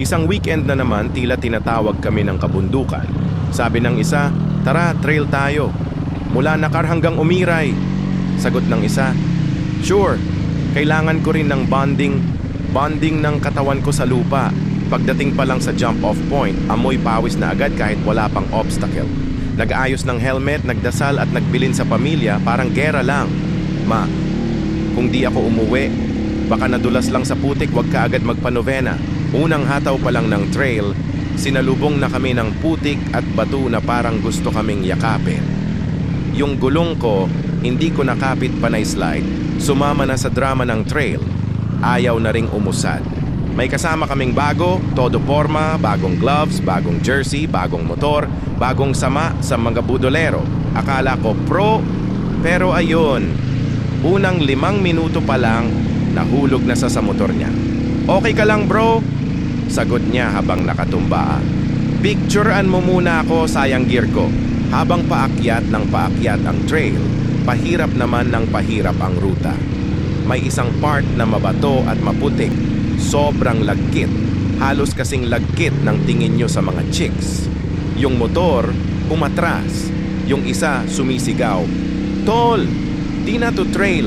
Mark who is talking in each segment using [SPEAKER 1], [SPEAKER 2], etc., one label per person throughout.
[SPEAKER 1] Isang weekend na naman tila tinatawag kami ng kabundukan. Sabi ng isa, tara, trail tayo. Mula Nakar hanggang Umiray. Sagot ng isa, sure, kailangan ko rin ng bonding ng katawan ko sa lupa. Pagdating pa lang sa jump-off point, amoy pawis na agad kahit wala pang obstacle. Nag-ayos ng helmet, nagdasal at nagbilin sa pamilya, parang gera lang. Ma, kung di ako umuwi, baka nadulas lang sa putik, wag ka agad magpanovena. Unang hataw pa lang ng trail, sinalubong na kami ng putik at bato na parang gusto kaming yakapin. Yung gulong ko, hindi ko nakapit panay slide, sumama na sa drama ng trail. Ayaw na ring umusad. May kasama kaming bago, todo forma, bagong gloves, bagong jersey, bagong motor, bagong sama sa mga budolero. Akala ko pro, pero ayun, unang 5 minuto pa lang, nahulog na sa motor niya. Okay ka lang bro? Sagot niya habang nakatumbaan. Picturean mo muna ako, sayang gear ko. Habang paakyat ng paakyat ang trail, pahirap naman ng pahirap ang ruta. May isang part na mabato at maputik. Sobrang lagkit. Halos kasing lagkit ng tingin nyo sa mga chicks. Yung motor, umatras. Yung isa, sumisigaw. Tol, di na to trail.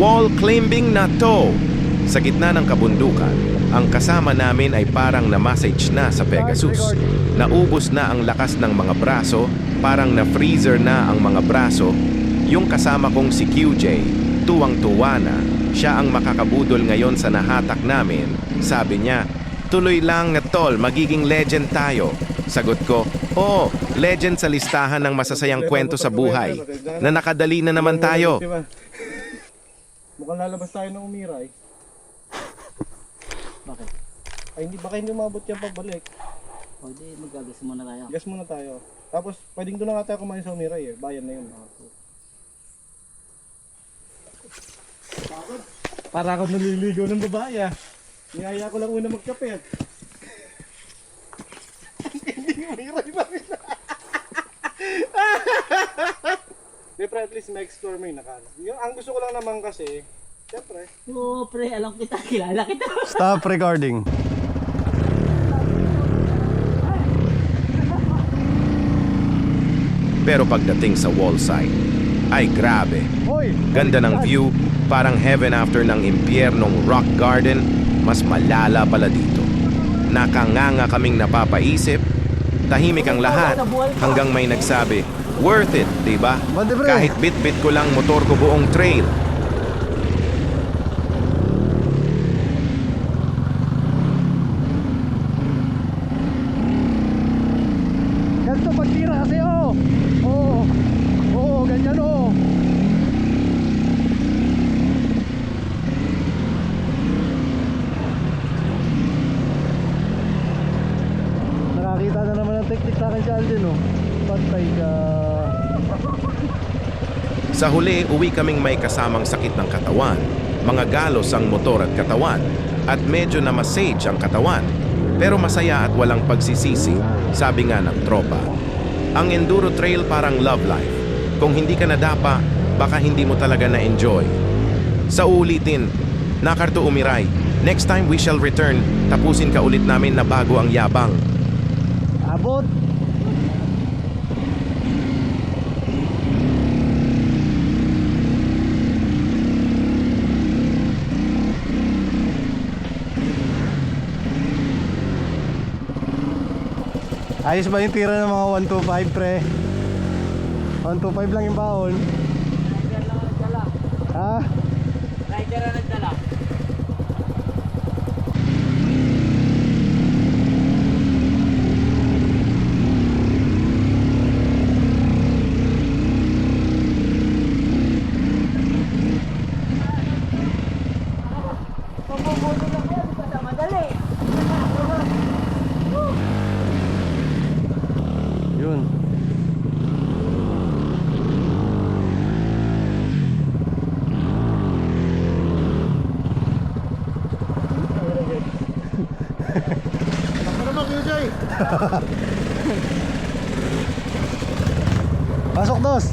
[SPEAKER 1] Wall climbing na to. Sa gitna ng kabundukan, ang kasama namin ay parang na-massage na sa Pegasus. Naubos na ang lakas ng mga braso, parang na-freezer na ang mga braso. Yung kasama kong si QJ, tuwang-tuwa na. Siya ang makakabudol ngayon sa nahatak namin. Sabi niya, tuloy lang na tol, magiging legend tayo. Sagot ko, oo, legend sa listahan ng masasayang kwento sa buhay. Na nakadali na naman tayo.
[SPEAKER 2] Mukhang lalabas tayo ng Umiray.
[SPEAKER 3] Bakit?
[SPEAKER 2] Ay, baka hindi umabot yan pabalik.
[SPEAKER 3] O di magagas muna tayo.
[SPEAKER 2] Gas muna tayo. Tapos, pwedeng doon na nga tayo kumain sa Umiray eh. Bayan na yun. Para ako naliligaw ng babae ah. Niyaya ko lang una magkapit. Hindi Umiray ba rin? Di pre, at least ma-explore mo yung nakano. Ang gusto ko lang naman kasi, siyempre.
[SPEAKER 3] Oo pre, alam kita, kilala kita.
[SPEAKER 2] Stop recording.
[SPEAKER 1] Pero pagdating sa wall side, ay grabe.
[SPEAKER 2] Hoy!
[SPEAKER 1] Ganda ng view, parang heaven after ng impyernong rock garden, mas malala pala dito. Nakanganga kaming napapaisip, tahimik ang lahat, hanggang may nagsabi, worth it, diba? Kahit bit-bit ko lang motor ko buong trail.
[SPEAKER 2] Ganito pagtira kasi oh! Oo! Oo, ganyan oh! Nakakita na naman ang technique sa akin si Alden oh. Pantay ka.
[SPEAKER 1] Sa huli, uwi kaming may kasamang sakit ng katawan, mga galos ang motor at katawan, at medyo na massage ang katawan. Pero masaya at walang pagsisisi, sabi nga ng tropa. Ang enduro trail parang love life. Kung hindi ka nadapa, baka hindi mo talaga na-enjoy. Sa ulitin, Nakar to Umiray. Next time we shall return, tapusin ka ulit namin na bago ang yabang.
[SPEAKER 2] Abot! Ayos ba yung tira ng mga 125 pre? 125 lang yung baon.
[SPEAKER 3] Rider lang ang nagdala.
[SPEAKER 2] Ha?
[SPEAKER 3] Rider ang nagdala. Pagbubuto lang yan, di ba madali?
[SPEAKER 2] Yun. Ako naman, QJ! Pasok, dos!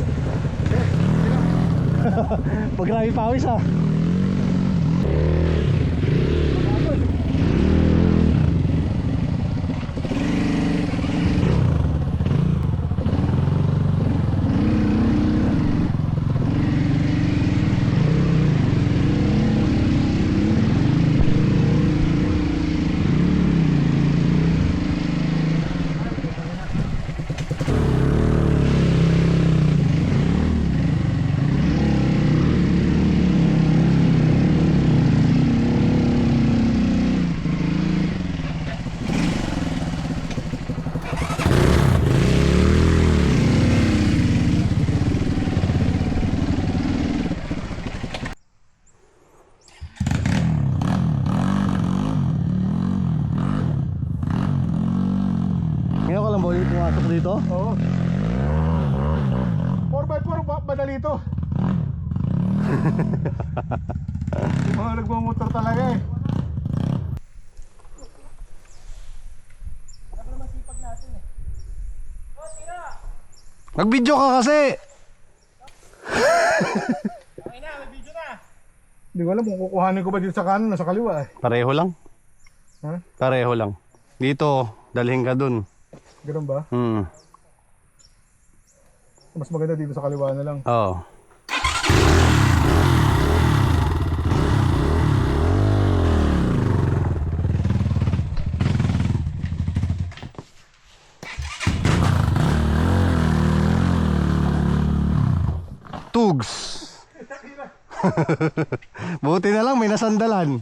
[SPEAKER 2] Pag grabe pawis ah.
[SPEAKER 4] lang boy pumasok dito?
[SPEAKER 2] Oo. 4x4 madali ito. Yung mga nagmamotor talaga eh.
[SPEAKER 4] Mag-video ka kasi!
[SPEAKER 2] Hindi ko alam kung kukuhanin ko ba dito sa kanan o sa kaliwa eh.
[SPEAKER 4] Pareho lang.
[SPEAKER 2] Ha?
[SPEAKER 4] Pareho lang. Dito, dalhin ka dun.
[SPEAKER 2] Ganun ba? Mas maganda dito sa kaliwa na lang.
[SPEAKER 4] Oo. Tugs! Buti na lang may nasandalan.